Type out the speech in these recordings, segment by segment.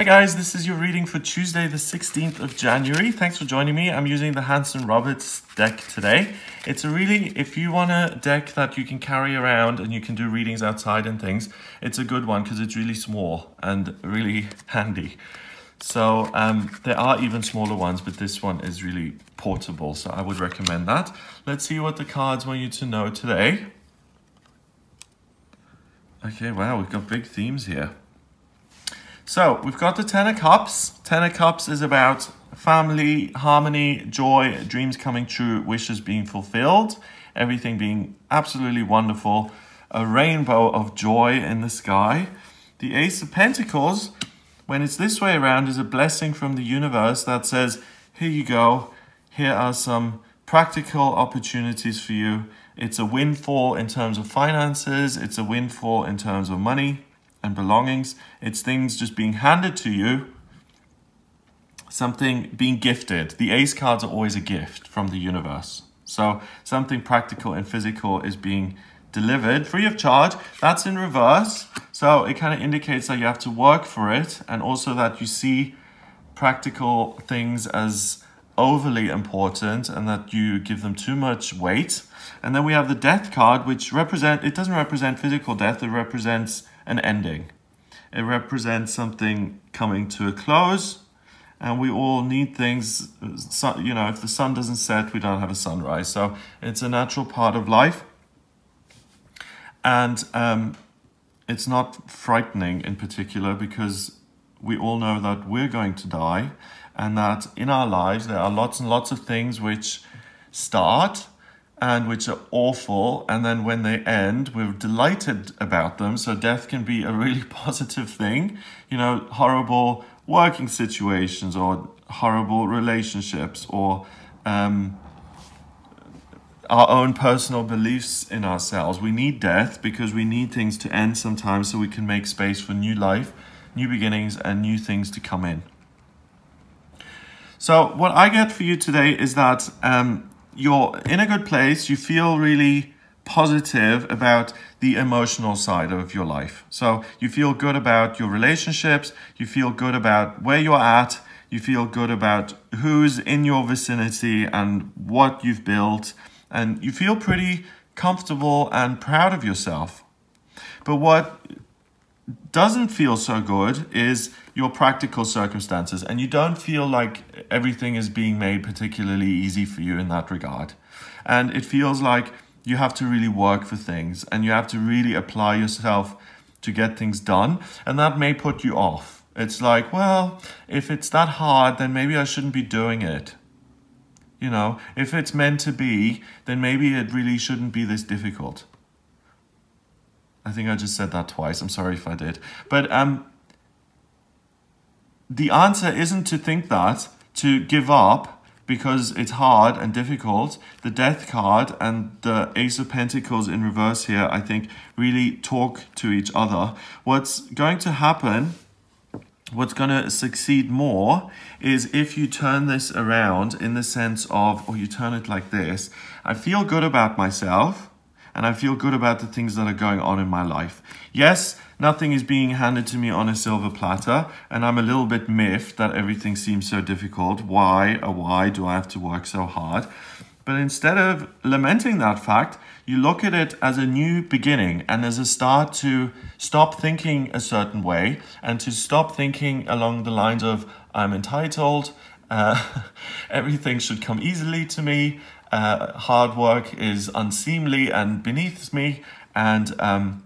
Hi guys, this is your reading for Tuesday the 16th of January. Thanks for joining me. I'm using the Hanson Roberts deck today. It's a really, if you want a deck that you can carry around and you can do readings outside and things, it's a good one because it's really small and really handy. So there are even smaller ones, but this one is really portable, so I would recommend that. Let's see what the cards want you to know today. Okay, wow, we've got big themes here. So we've got the Ten of Cups. Ten of Cups is about family, harmony, joy, dreams coming true, wishes being fulfilled, everything being absolutely wonderful, a rainbow of joy in the sky. The Ace of Pentacles, when it's this way around, is a blessing from the universe that says, here you go, here are some practical opportunities for you. It's a windfall in terms of finances, it's a windfall in terms of money and belongings. It's things just being handed to you, something being gifted. The ace cards are always a gift from the universe. So something practical and physical is being delivered free of charge. That's in reverse. So it kind of indicates that you have to work for it, and also that you see practical things as overly important and that you give them too much weight. And then we have the Death card, which it doesn't represent physical death, it represents an ending. It represents something coming to a close, and we all need things, you know, if the sun doesn't set, we don't have a sunrise. So it's a natural part of life. And it's not frightening in particular, because we all know that we're going to die, and that in our lives there are lots and lots of things which start and which are awful, and then when they end, we're delighted about them. So death can be a really positive thing. You know, horrible working situations or horrible relationships, or our own personal beliefs in ourselves. We need death because we need things to end sometimes so we can make space for new life, new beginnings, and new things to come in. So what I get for you today is that you're in a good place. You feel really positive about the emotional side of your life. So you feel good about your relationships. You feel good about where you're at. You feel good about who's in your vicinity and what you've built. And you feel pretty comfortable and proud of yourself. But what doesn't feel so good is your practical circumstances, and you don't feel like everything is being made particularly easy for you in that regard. And it feels like you have to really work for things, and you have to really apply yourself to get things done, and that may put you off. It's like, well, if it's that hard, then maybe I shouldn't be doing it. You know, if it's meant to be, then maybe it really shouldn't be this difficult. I think I just said that twice. I'm sorry if I did. But the answer isn't to think that, to give up because it's hard and difficult. The Death card and the Ace of Pentacles in reverse here, I think, really talk to each other. What's going to happen, what's going to succeed more, is if you turn this around in the sense of, or you turn it like this: I feel good about myself, and I feel good about the things that are going on in my life. Yes, nothing is being handed to me on a silver platter, and I'm a little bit miffed that everything seems so difficult. Why, oh why do I have to work so hard? But instead of lamenting that fact, you look at it as a new beginning and as a start to stop thinking a certain way, and to stop thinking along the lines of, I'm entitled, everything should come easily to me, hard work is unseemly and beneath me, and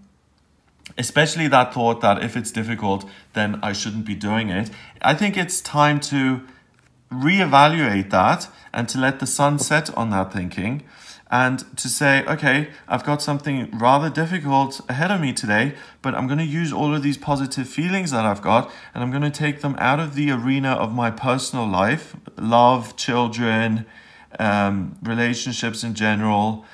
especially that thought that if it's difficult, then I shouldn't be doing it. I think it's time to reevaluate that and to let the sun set on that thinking, and to say, okay, I've got something rather difficult ahead of me today, but I'm going to use all of these positive feelings that I've got, and I'm going to take them out of the arena of my personal life, love, children, relationships in general,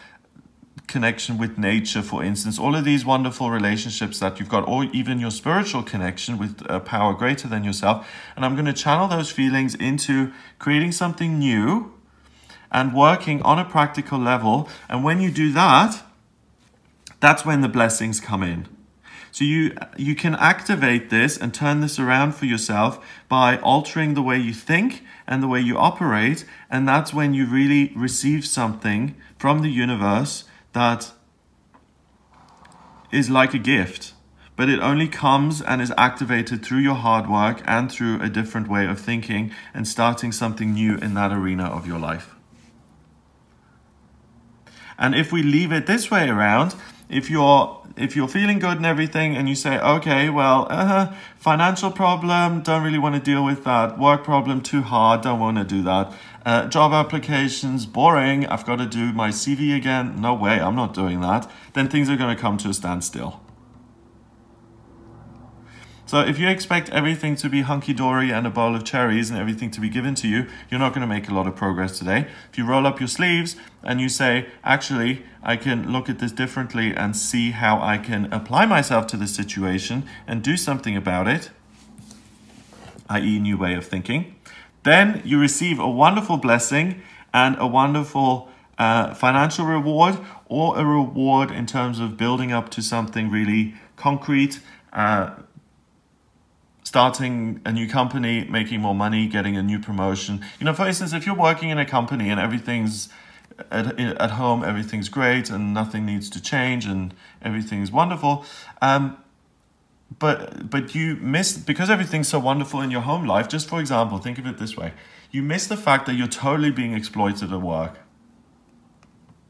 connection with nature, for instance, all of these wonderful relationships that you've got, or even your spiritual connection with a power greater than yourself. And I'm going to channel those feelings into creating something new and working on a practical level. And when you do that, that's when the blessings come in. So you can activate this and turn this around for yourself by altering the way you think and the way you operate. And that's when you really receive something from the universe that is like a gift. But it only comes and is activated through your hard work and through a different way of thinking and starting something new in that arena of your life. And if we leave it this way around, if you're feeling good and everything and you say, okay, well, financial problem, don't really want to deal with that. Work problem, too hard, don't want to do that. Job applications, boring, I've got to do my CV again. No way, I'm not doing that. Then things are going to come to a standstill. So if you expect everything to be hunky-dory and a bowl of cherries and everything to be given to you, you're not going to make a lot of progress today. If you roll up your sleeves and you say, actually, I can look at this differently and see how I can apply myself to this situation and do something about it, i.e. new way of thinking, then you receive a wonderful blessing and a wonderful financial reward, or a reward in terms of building up to something really concrete, starting a new company, making more money, getting a new promotion. You know, for instance, if you're working in a company and everything's at home, everything's great and nothing needs to change and everything's wonderful, but you miss, because everything's so wonderful in your home life, just for example, think of it this way, you miss the fact that you're totally being exploited at work.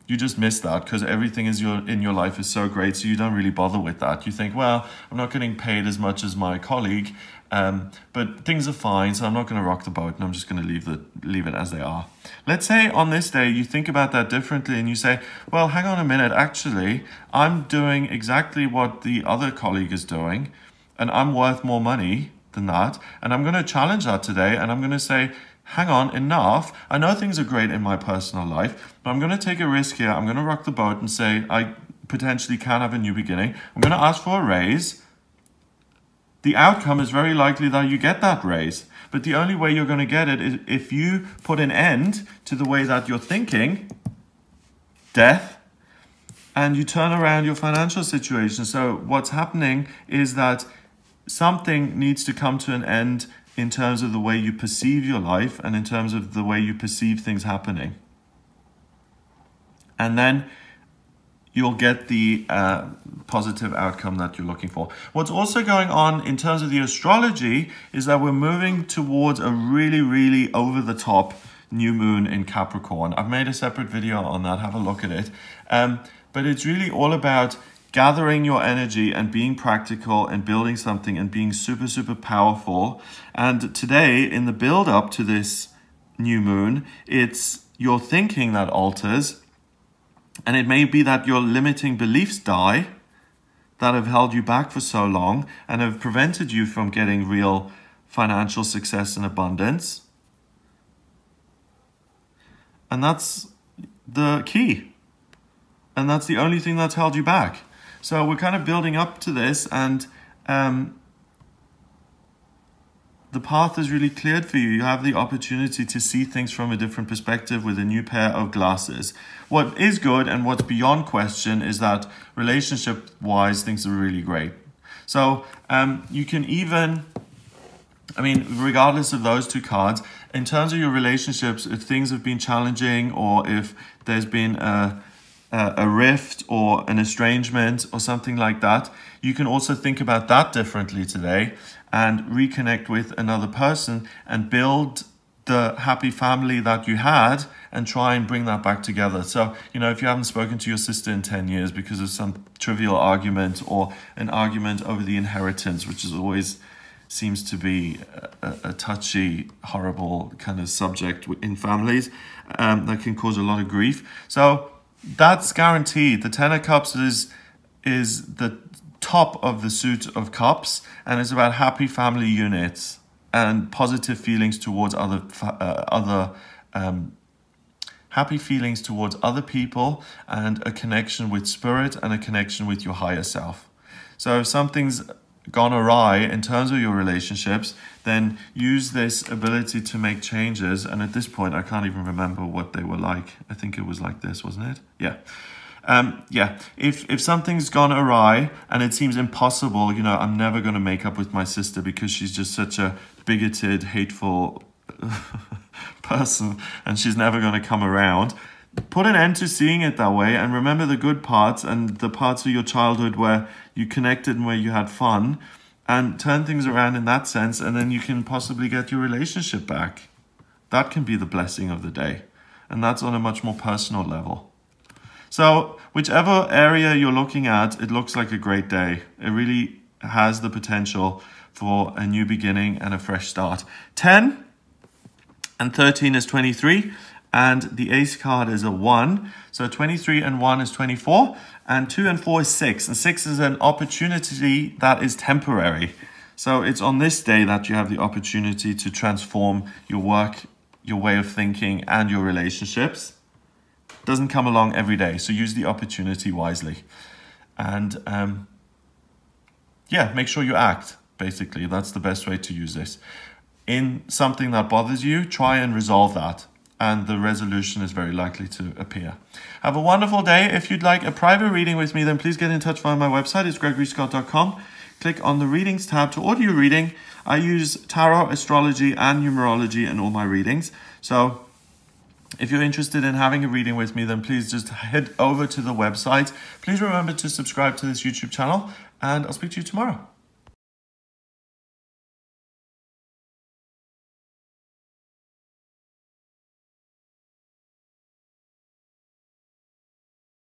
You just miss that because everything in your life is so great, so you don't really bother with that. You think, well, I'm not getting paid as much as my colleague, but things are fine, so I'm not going to rock the boat and I'm just going to leave it as they are. Let's say on this day you think about that differently and you say, well, hang on a minute, actually, I'm doing exactly what the other colleague is doing and I'm worth more money than that, and I'm going to challenge that today and I'm going to say, hang on, enough. I know things are great in my personal life, but I'm going to take a risk here. I'm going to rock the boat and say I potentially can have a new beginning. I'm going to ask for a raise. The outcome is very likely that you get that raise. But the only way you're going to get it is if you put an end to the way that you're thinking, death, and you turn around your financial situation. So what's happening is that something needs to come to an end in terms of the way you perceive your life and in terms of the way you perceive things happening. And then you'll get the positive outcome that you're looking for. What's also going on in terms of the astrology is that we're moving towards a really, really over-the-top new moon in Capricorn. I've made a separate video on that, have a look at it. But it's really all about gathering your energy and being practical and building something and being super, super powerful. And today, in the build up to this new moon, it's your thinking that alters. And it may be that your limiting beliefs die that have held you back for so long and have prevented you from getting real financial success and abundance. And that's the key. And that's the only thing that's held you back. So we're kind of building up to this, and the path is really cleared for you. You have the opportunity to see things from a different perspective with a new pair of glasses. What is good and what's beyond question is that relationship-wise, things are really great. So you can even, I mean, regardless of those two cards, in terms of your relationships, if things have been challenging or if there's been a rift or an estrangement or something like that, you can also think about that differently today and reconnect with another person and build the happy family that you had and try and bring that back together. So, you know, if you haven't spoken to your sister in 10 years because of some trivial argument or an argument over the inheritance, which is always seems to be a touchy, horrible kind of subject in families, that can cause a lot of grief. So that's guaranteed. The Ten of Cups is the top of the suit of cups, and it's about happy family units and positive feelings towards happy feelings towards other people, and a connection with spirit and a connection with your higher self. So if something's gone awry in terms of your relationships, then use this ability to make changes. And at this point, I can't even remember what they were like. I think it was like this, wasn't it? Yeah. Yeah, if something's gone awry and it seems impossible, you know, I'm never going to make up with my sister because she's just such a bigoted, hateful person and she's never going to come around. Put an end to seeing it that way and remember the good parts and the parts of your childhood where you connected and where you had fun, and turn things around in that sense, and then you can possibly get your relationship back. That can be the blessing of the day. And that's on a much more personal level. So whichever area you're looking at, it looks like a great day. It really has the potential for a new beginning and a fresh start. 10 and 13 is 23. And the ace card is a 1. So 23 and 1 is 24. And 2 and 4 is 6. And 6 is an opportunity that is temporary. So it's on this day that you have the opportunity to transform your work, your way of thinking, and your relationships. It doesn't come along every day. So use the opportunity wisely. And yeah, make sure you act, basically. That's the best way to use this. In something that bothers you, try and resolve that. And the resolution is very likely to appear. Have a wonderful day. If you'd like a private reading with me, then please get in touch via my website. It's gregoryscott.com. Click on the readings tab to order your reading. I use tarot, astrology, and numerology in all my readings. So if you're interested in having a reading with me, then please just head over to the website. Please remember to subscribe to this YouTube channel, and I'll speak to you tomorrow.